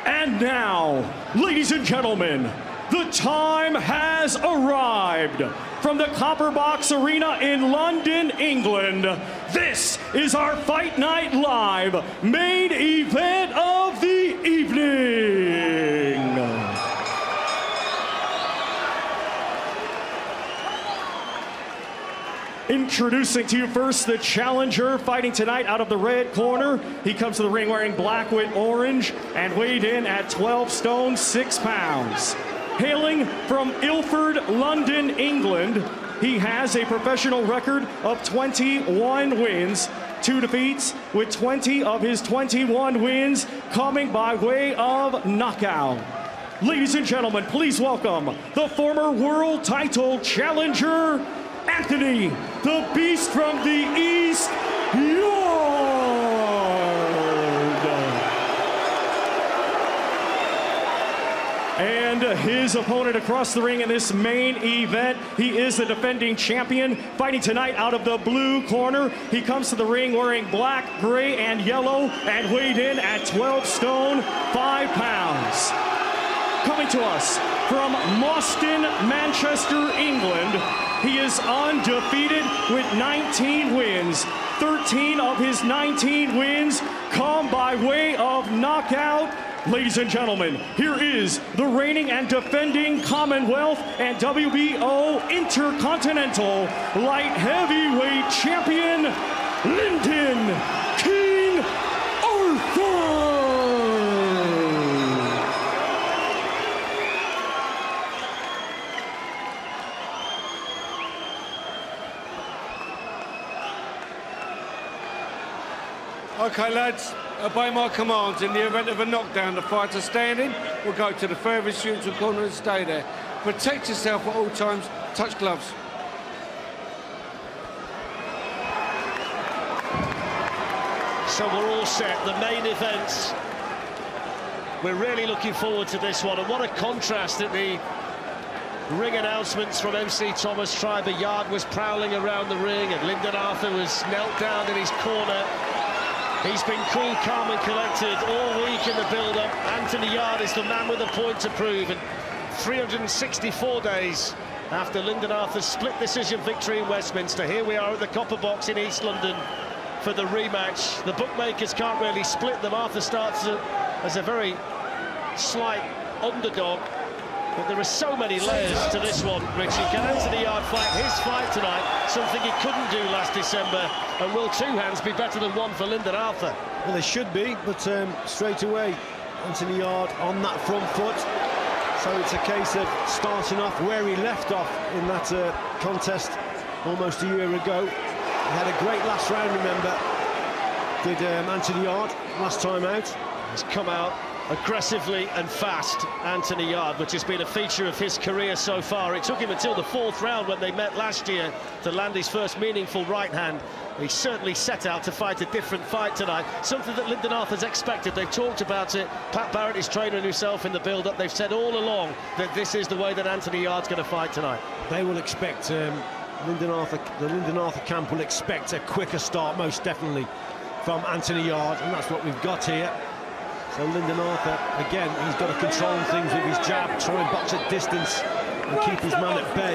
And now, ladies and gentlemen, the time has arrived. From the Copper Box Arena in London, England, this is our Fight Night Live main event of the evening. Introducing to you first the challenger fighting tonight out of the red corner. He comes to the ring wearing black with orange and weighed in at 12 stone 6 pounds. Hailing from Ilford, London, England, he has a professional record of 21 wins, 2 defeats, with 20 of his 21 wins coming by way of knockout. Ladies and gentlemen, please welcome the former world title challenger, Anthony, the Beast from the East, And his opponent across the ring in this main event, he is the defending champion, fighting tonight out of the blue corner. He comes to the ring wearing black, gray, and yellow, and weighed in at 12 stone 5 pounds. Coming to us from Moston, Manchester, England, he is undefeated with 19 wins. 13 of his 19 wins come by way of knockout. Ladies and gentlemen, here is the reigning and defending Commonwealth and WBO Intercontinental Light Heavyweight Champion, Lyndon King Arthur! Okay, lads, obey my commands. In the event of a knockdown, the fighter standing will go to the furthest neutral corner and stay there. Protect yourself at all times. Touch gloves. So we're all set. The main event. We're really looking forward to this one. And what a contrast at the ring announcements from MC Thomas Tribe. Yard was prowling around the ring and Lyndon Arthur was knelt down in his corner. He's been cool, calm and collected all week in the build-up. Anthony Yard is the man with a point to prove. And 364 days after Lyndon Arthur's split decision victory in Westminster, here we are at the Copper Box in East London for the rematch. The bookmakers can't really split them. Arthur starts as a very slight underdog. But there are so many layers to this one, Richie. Can Anthony Yard fight his fight tonight, something he couldn't do last December? And will 2 hands be better than 1 for Lyndon Arthur? Well, they should be, but straight away, Anthony Yard on that front foot. So it's a case of starting off where he left off in that contest almost a year ago. He had a great last round, remember, did Anthony Yard last time out. He's come out aggressively and fast, Anthony Yard, which has been a feature of his career so far. It took him until the 4th round when they met last year to land his first meaningful right hand. He certainly set out to fight a different fight tonight, something that Lyndon Arthur's expected. They've talked about it. Pat Barrett, his trainer himself, in the build-up. They've said all along that this is the way that Anthony Yard's going to fight tonight. They will expect the Lyndon Arthur camp will expect a quicker start, most definitely, from Anthony Yard, and that's what we've got here. So Lyndon Arthur, again, he's got to control things with his jab, try and box at distance and keep his man at bay.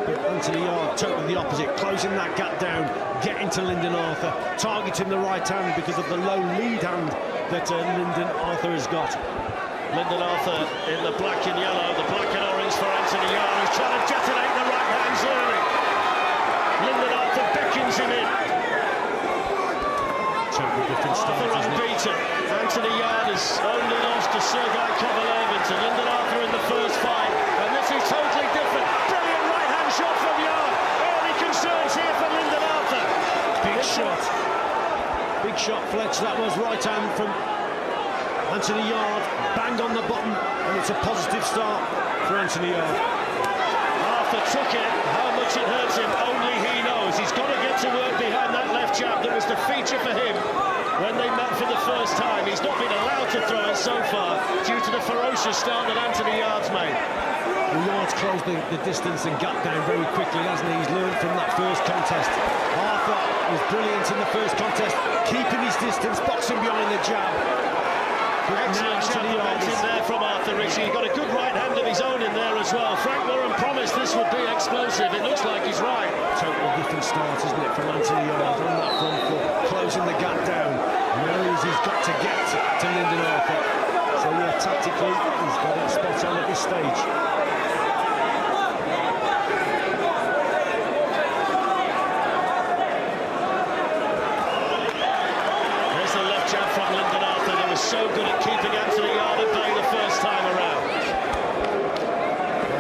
But Anthony Yard, totally the opposite, closing that gap down, getting to Lyndon Arthur, targeting the right hand because of the low lead hand that Lyndon Arthur has got. Lyndon Arthur in the black and yellow, the black and orange for Anthony Yard, who's trying to detonate the right hands early. Lyndon Arthur beckons him in. Totally different start, Arthur unbeaten. Anthony Yard has only lost to Sergei Kovalev and to Lyndon Arthur in the first fight, and this is totally different. Brilliant right-hand shot from Yard. Early concerns here for Lyndon Arthur. Big shot, Fletch. That was right hand from Anthony Yard. Bang on the button, and it's a positive start for Anthony Yard. Arthur took it. How much it hurts him, only he knows. He's got to get to work behind that left jab that was the feature for him when they met for the first time. He's not been allowed to throw it so far due to the ferocious start that Anthony Yard's made. Well, Yard's closed the distance and gap down very quickly, hasn't he? He's learned from that first contest. Arthur was brilliant in the first contest, keeping his distance, boxing behind the jab. Excellent jab in there from Arthur Ritchie. He got a good right hand of his own in there as well. Frank Warren promised this would be explosive. It looks like he's right. Totally different start, isn't it, from Anthony Yard on that front foot, closing the gap down. Knows he's got to get to Lyndon Arthur. So yeah, tactically, he's got it spot on at this stage. There's the left jab from Lyndon Arthur that was so good at keeping Anthony Yard at bay the first time around.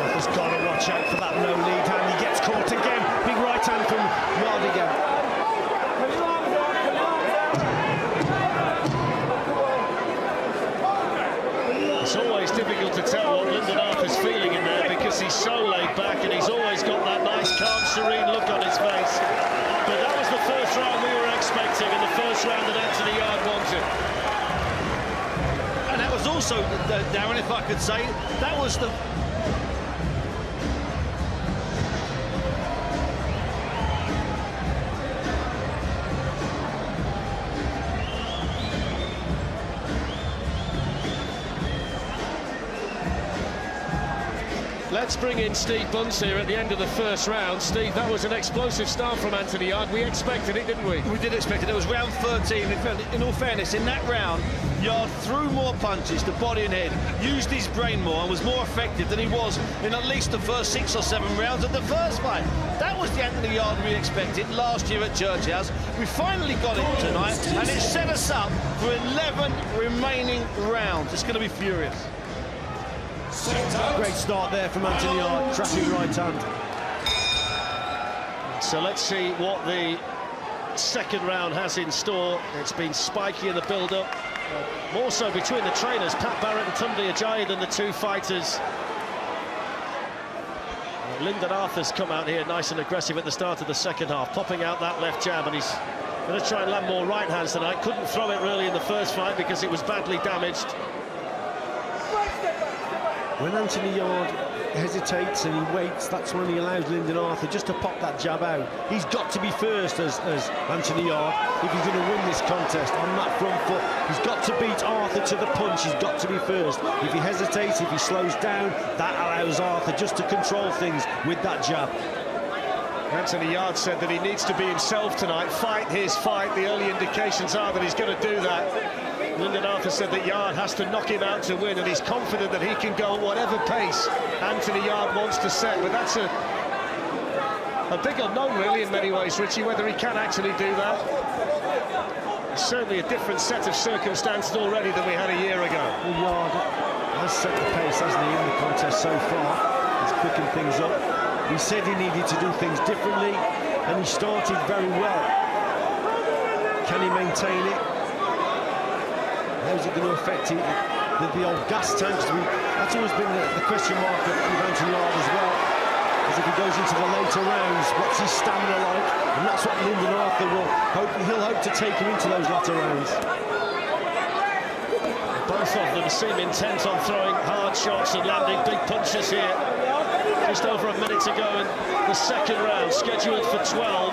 Arthur's got to watch out for that no lead hand. He gets caught again. Big right hand from Yard again. It's always difficult to tell what Lyndon Arthur's feeling in there because he's so laid back and he's always got that nice, calm, serene look on his face. But that was the first round we were expecting and the first round that Anthony Yard wanted. And that was also, Darren, if I could say, that was the... Let's bring in Steve Bunce here at the end of the first round. Steve, that was an explosive start from Anthony Yard. We expected it, didn't we? We did expect it. It was round 13. In all fairness, in that round, Yard threw more punches to body and head, used his brain more, and was more effective than he was in at least the first 6 or 7 rounds of the first fight. That was the Anthony Yard we expected last year at Church House. We finally got it tonight, and it set us up for 11 remaining rounds. It's going to be furious. Great start there from Anthony Yard, trapping right hand. So let's see what the second round has in store. It's been spiky in the build-up, more so between the trainers, Pat Barrett and Tunde Ajayi, than the two fighters. Lyndon Arthur's come out here nice and aggressive at the start of the second half, popping out that left jab, and he's going to try and land more right hands tonight. Couldn't throw it really in the first fight because it was badly damaged. When Anthony Yard hesitates and he waits, that's when he allows Lyndon Arthur just to pop that jab out. He's got to be first as Anthony Yard if he's going to win this contest on that front foot. He's got to beat Arthur to the punch. He's got to be first. If he hesitates, if he slows down, that allows Arthur just to control things with that jab. Anthony Yard said that he needs to be himself tonight, fight his fight. The early indications are that he's going to do that. Lyndon Arthur said that Yard has to knock him out to win, and he's confident that he can go at whatever pace Anthony Yard wants to set. But that's a big unknown, really, in many ways, Richie, whether he can actually do that. It's certainly a different set of circumstances already than we had a year ago. Well, Yard has set the pace, hasn't he, in the contest so far. He's quickened things up. He said he needed to do things differently, and he started very well. Can he maintain it? How's it going to affect it? The old gas tanks? That's always been the question mark with Anthony Yard as well. Because if he goes into the later rounds, what's his stamina like? And that's what Lyndon Arthur will hope. He'll hope to take him into those latter rounds. Both of them seem intent on throwing hard shots and landing big punches here. Just over a minute to go in the second round, scheduled for 12.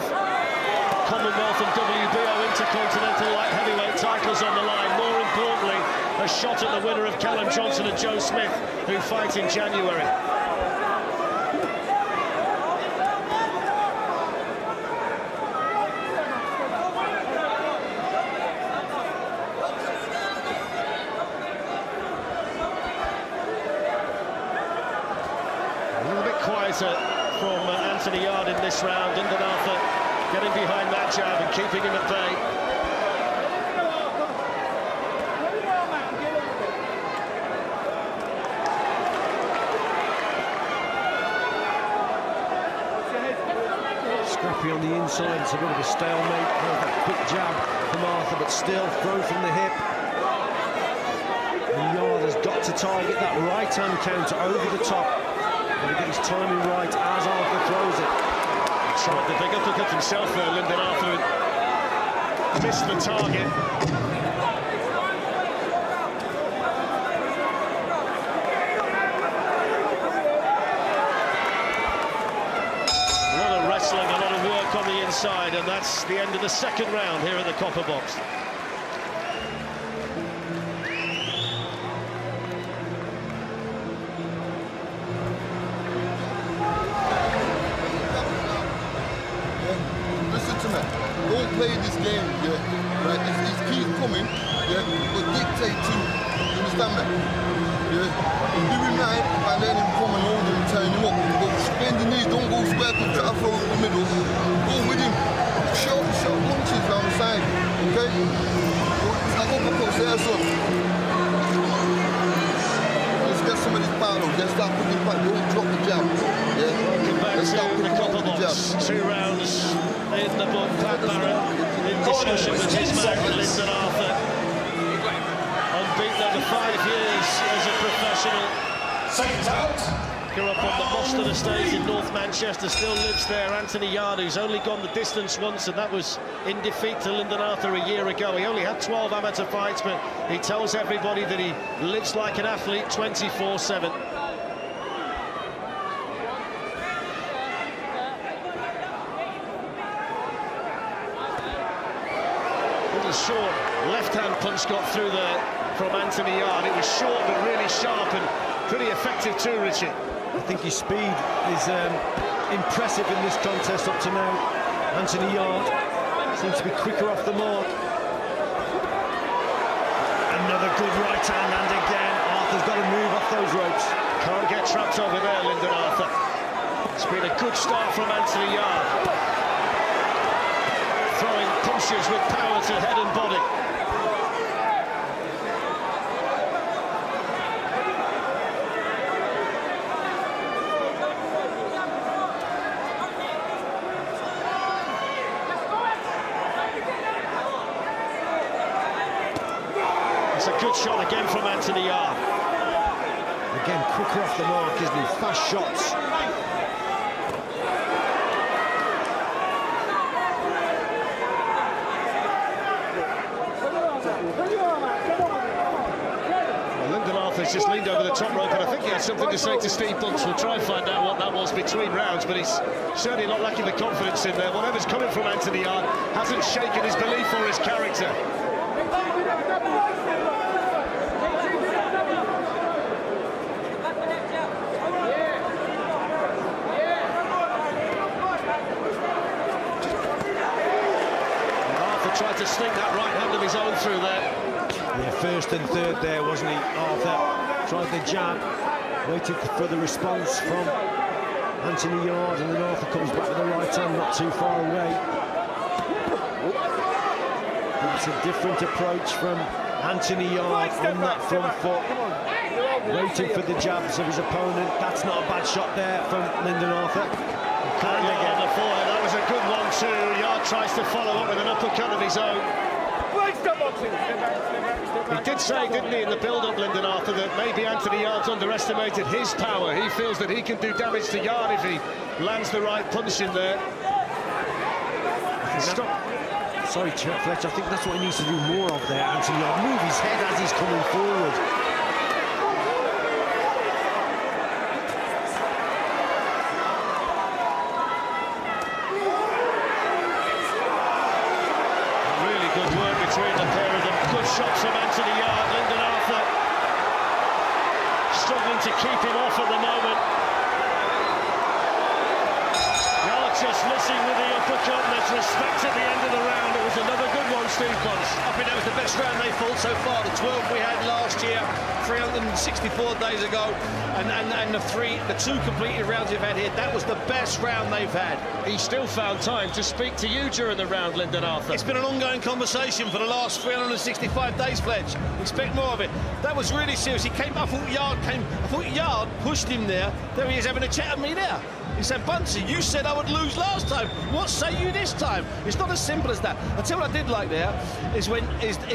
Commonwealth and WBO Intercontinental Light Heavyweight titles on the line. More importantly, a shot at the winner of Callum Johnson and Joe Smith, who fight in January. A little bit quieter from Anthony Yard in this round. Lyndon Arthur getting behind that jab and keeping him at bay. Scrappy on the inside, it's a bit of a stalemate. That quick jab from Arthur, but still throw from the hip. And Yard has got to target that right-hand counter over the top. Got to get his timing right as Arthur throws it. Tried the big uppercut himself there, Lyndon Arthur missed the target. A lot of wrestling, a lot of work on the inside, and that's the end of the second round here at the Copper Box. play this game, yeah, right, is keep coming, yeah, but dictate to, you understand me? Yeah, do him right and let him come and hold him and turn him up. But bend the knees, don't go square, try to throw it in the middle. Go with him. Short punches down the side, okay? It's like uppercuts there, son. Let's get some of this power up. Let's start putting back. Don't drop the jab. Yeah? Let's start putting back the jab. 2 rounds in the book. Pat Barrett in discussion with his man, Lyndon Arthur. Unbeaten over 5 years as a professional. Grew up on the Boston estate in North Manchester, still lives there. Anthony Yard, who's only gone the distance once, and that was in defeat to Lyndon Arthur a year ago. He only had 12 amateur fights, but he tells everybody that he lives like an athlete 24/7. Little short left-hand punch got through there from Anthony Yard. It was short but really sharp and pretty effective too, Richie. I think his speed is impressive in this contest up to now. Anthony Yard seems to be quicker off the mark. Another good right hand, and again, Arthur's got to move off those ropes. Can't get trapped over there, Lyndon Arthur. It's been a good start from Anthony Yard. Throwing punches with power to head and body. It's a good shot again from Anthony Yard. Again, quicker off the mark, isn't he? Fast shots. Well, Lyndon Arthur's just leaned over the top rope, and I think he had something to say to Steve Bunce. We'll try and find out what that was between rounds, but he's certainly not lacking the confidence in there. Whatever's coming from Anthony Yard hasn't shaken his belief or his character. Tried to sneak that right hand of his own through there. Yeah, first and third there, wasn't he? Arthur tried the jab, waited for the response from Anthony Yard, and then Arthur comes back with the right hand not too far away. It's a different approach from Anthony Yard on that front foot, waiting for the jabs of his opponent. That's not a bad shot there from Lyndon Arthur. And again the forehead, that was a good one too. Yard tries to follow up with an uppercut of his own. He did say, didn't he, in the build-up, Lyndon Arthur, that maybe Anthony Yard's underestimated his power. He feels that he can do damage to Yard if he lands the right punch in there. Sorry, Fletch, I think that's what he needs to do more of there, Anthony Yard. Move his head as he's coming forward. Shots from Anthony Yard. Lyndon Arthur struggling to keep him off at the moment. Yard just missing with the uppercut, and there's respect at the end of the round. It was another good one, Steve Bunce. I think that was the best round they fought so far. The 12 we had last year, 364 days ago, and the 2 completed rounds we've had here, that was the best round they've had. He still found time to speak to you during the round, Lyndon Arthur. It's been an ongoing conversation for the last 365 days, Fletch. Expect more of it. That was really serious. He came, I thought Yard pushed him there. There he is having a chat with me there. He said, Buncey, you said I would lose last time. What say you this time? It's not as simple as that. I tell you what I did like there is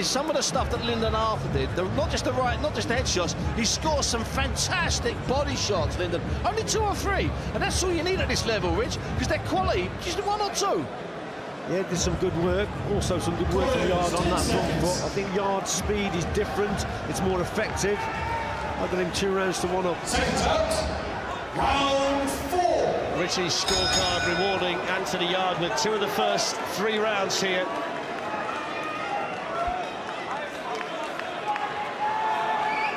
some of the stuff that Lyndon Arthur did. Not just the headshots. He scored some fantastic body shots, Lyndon. Only 2 or 3, and that's all you need at this level, Rich, because they're quality. Just 1 or 2. Yeah, there's some good work. Also some good work from Yard on that front foot. I think Yard's speed is different. It's more effective. I've got him 2 rounds to 1 up. Round 4. Richie's scorecard rewarding Anthony Yard with 2 of the first 3 rounds here.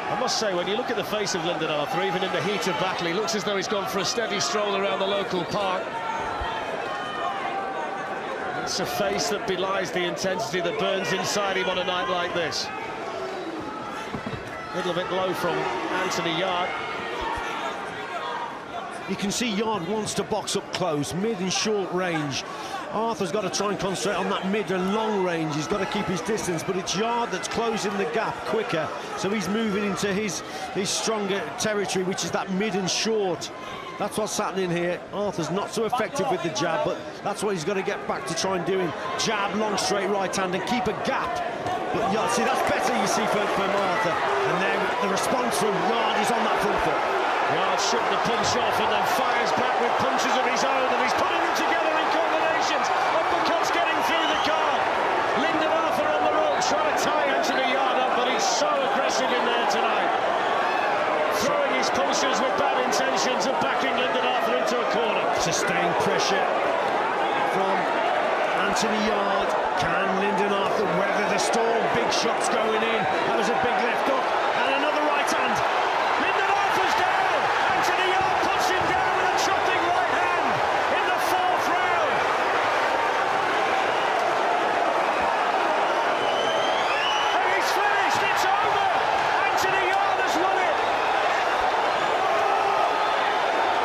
I must say, when you look at the face of Lyndon Arthur, even in the heat of battle, he looks as though he's gone for a steady stroll around the local park. That's a face that belies the intensity that burns inside him on a night like this. Little bit low from Anthony Yard. You can see Yard wants to box up close, mid and short range. Arthur's got to try and concentrate on that mid and long range. He's got to keep his distance, but it's Yard that's closing the gap quicker, so he's moving into his stronger territory, which is that mid and short. That's what's happening here. Arthur's not so effective with the jab, but that's what he's got to get back to try and doing. Jab, long straight right hand, and keep a gap. But Yard, see, that's better, you see, from Arthur. And then the response from Yard is on that front foot. Yard shook the punch off and then fires back with punches of his own, and he's putting them together in combinations. Uppercuts getting through the guard. Lyndon Arthur on the ropes, trying to tie Anthony Yard up, but he's so aggressive in there tonight. Throwing his punches with bad intentions and backing Lyndon Arthur into a corner. Sustained pressure from Anthony Yard. Can Lyndon Arthur weather the storm? Big shots going in. That was a big left hook and another right hand. Lyndon Arthur's down. Anthony Yard puts him down with a chopping right hand in the 4th round. And he's finished. It's over. Anthony Yard has won it.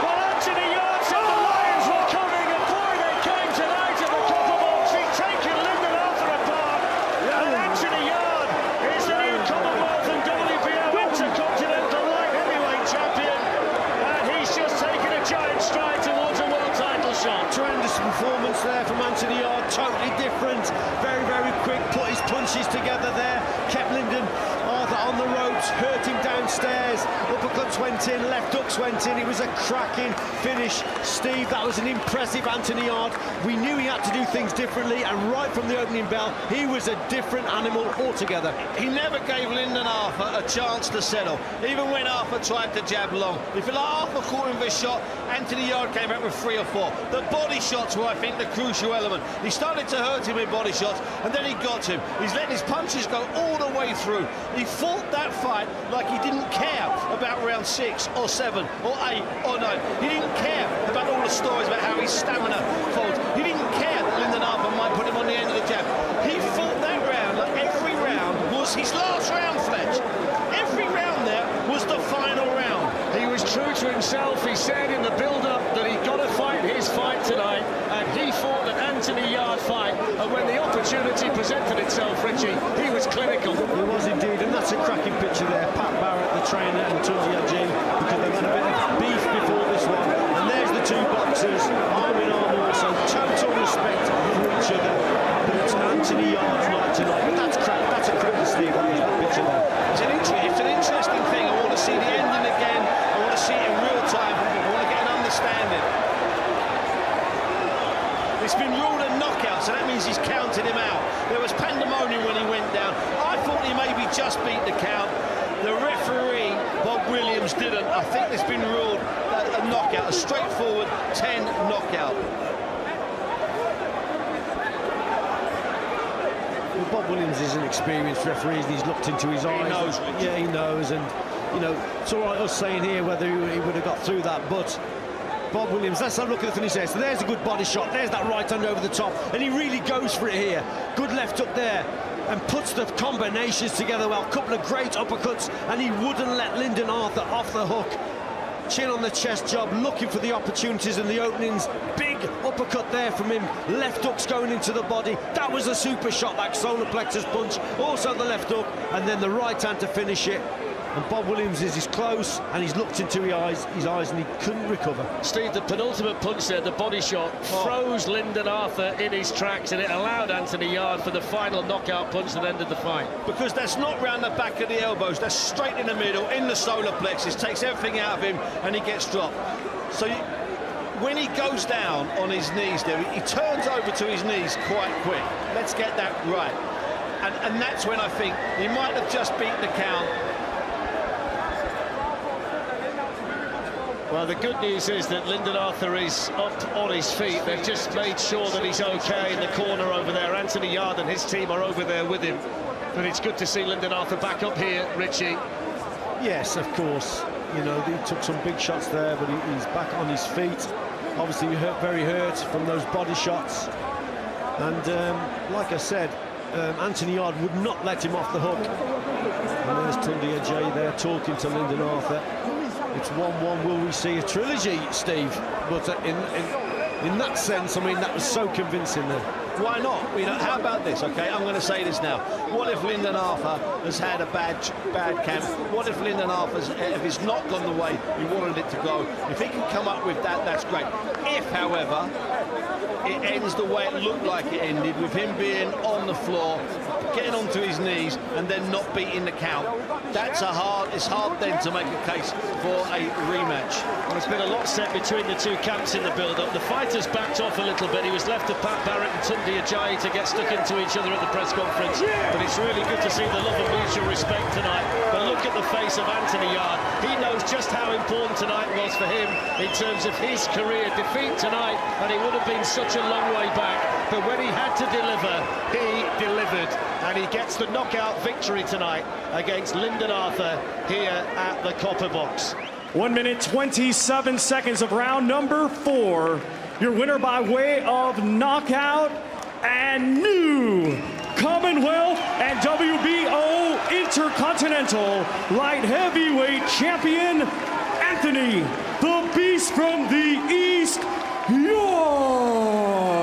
Well, Anthony Yard said the Lions were coming, and boy, they came tonight at the copper box. He's taken Lyndon Arthur apart. And Anthony Yard is the new Commonwealth and WBO Intercontinental Light Heavyweight Champion. And he's just taken a giant stride towards a world title shot. Tremendous performance there from Anthony Yard, totally different, very, very quick, put his punches together there, kept Lyndon Arthur on the ropes, hurt him downstairs, uppercuts went in, left hooks went in. It was a cracking finish. Steve, that was an impressive Anthony Yard. We knew he had to do things differently, and right from the opening bell, he was a different animal altogether. He never gave Lyndon Arthur a chance to settle, even when Arthur tried to jab long. If you like, Arthur caught him with a shot, Anthony Yard came back with 3 or 4. The body shots were, I think, the crucial element. He started to hurt him with body shots, and then he got him. He's letting his punches go all the way through. He fought that fight like he didn't care about round 6 or 7 or 8 or 9. He didn't care about all the stories about how his stamina falls. He didn't care that Lyndon Arthur might put him on the end of the jab. He fought that round like every round was his last round, Fletch. Every round there was the final round. He was true to himself. He said in the build-up that he'd got to fight his fight tonight, and he fought an Anthony Yard fight, and when the opportunity presented itself, Richie, he was clinical. He was indeed, and that's a cracking picture there. Pat Barrett, the trainer, and Tony Ajin, because they've had a bit of beef before this one. And there's the 2 boxers, arm in arm also, total respect for each other. But it's Anthony Yard's night tonight. But that's a cracker, Steve, that picture there. It's an interesting thing. I want to see the ending again. I want to see it in real time. I want to get an understanding. It's been ruled a knockout, so that means he's counted him out. There was pandemonium when he went down. I thought he maybe just beat the count. The referee, Bob Williams, didn't. I think it's been ruled a knockout, a straightforward 10 knockout. Well, Bob Williams is an experienced referee, and he's looked into his eyes. He knows. Yeah, he knows, and you know, it's all right us saying here whether he would have got through that, but Bob Williams, let's have a look at the finish there. So there's a good body shot, there's that right hand over the top, and he really goes for it here. Good left hook there, and puts the combinations together well. A couple of great uppercuts, and he wouldn't let Lyndon Arthur off the hook. Chin on the chest job, looking for the opportunities and the openings. Big uppercut there from him. Left hooks going into the body. That was a super shot, that solar plexus punch. Also the left hook, and then the right hand to finish it. And Bob Williams is close, and he's looked into his eyes, and he couldn't recover. Steve, the penultimate punch there, the body shot, froze Lyndon Arthur in his tracks, and it allowed Anthony Yard for the final knockout punch that ended the fight. Because that's not round the back of the elbows, that's straight in the middle, in the solar plexus, takes everything out of him, and he gets dropped. So when he goes down on his knees there, he turns over to his knees quite quick. Let's get that right. And that's when I think he might have just beat the count. Well, the good news is that Lyndon Arthur is up on his feet. They've just made sure that he's okay in the corner over there. Anthony Yard and his team are over there with him. But it's good to see Lyndon Arthur back up here, Richie. Yes, of course. You know, he took some big shots there, but he's back on his feet. Obviously, very hurt from those body shots. And like I said, Anthony Yard would not let him off the hook. And there's Tunde Ajayi there talking to Lyndon Arthur. It's 1-1. Will we see a trilogy, Steve? But in that sense, I mean, that was so convincing there. Why not? You know, how about this? Okay, I'm going to say this now. What if Lyndon Arthur has had a bad camp? What if Lyndon Arthur's, if it's not gone the way he wanted it to go? If he can come up with that, that's great. If, however, it ends the way it looked like it ended, with him being on the floor, getting onto his knees, and then not beating the count, it's hard then to make a case for a rematch. Well, there's been a lot set between the two camps in the build-up. The fighters backed off a little bit. He was left to Pat Barrett and Tunde Ajayi to get stuck into each other at the press conference. But it's really good to see the love and mutual respect tonight. But look at the face of Anthony Yard. He knows just how important tonight was for him in terms of his career. Defeat tonight, and it would have been such a long way back. But when he had to deliver, he delivered. And he gets the knockout victory tonight against Lyndon Arthur here at the Copper Box. 1 minute, 27 seconds of round number 4. Your winner by way of knockout and new Commonwealth and WBO Intercontinental Light Heavyweight Champion, Anthony, the Beast from the East, Yard.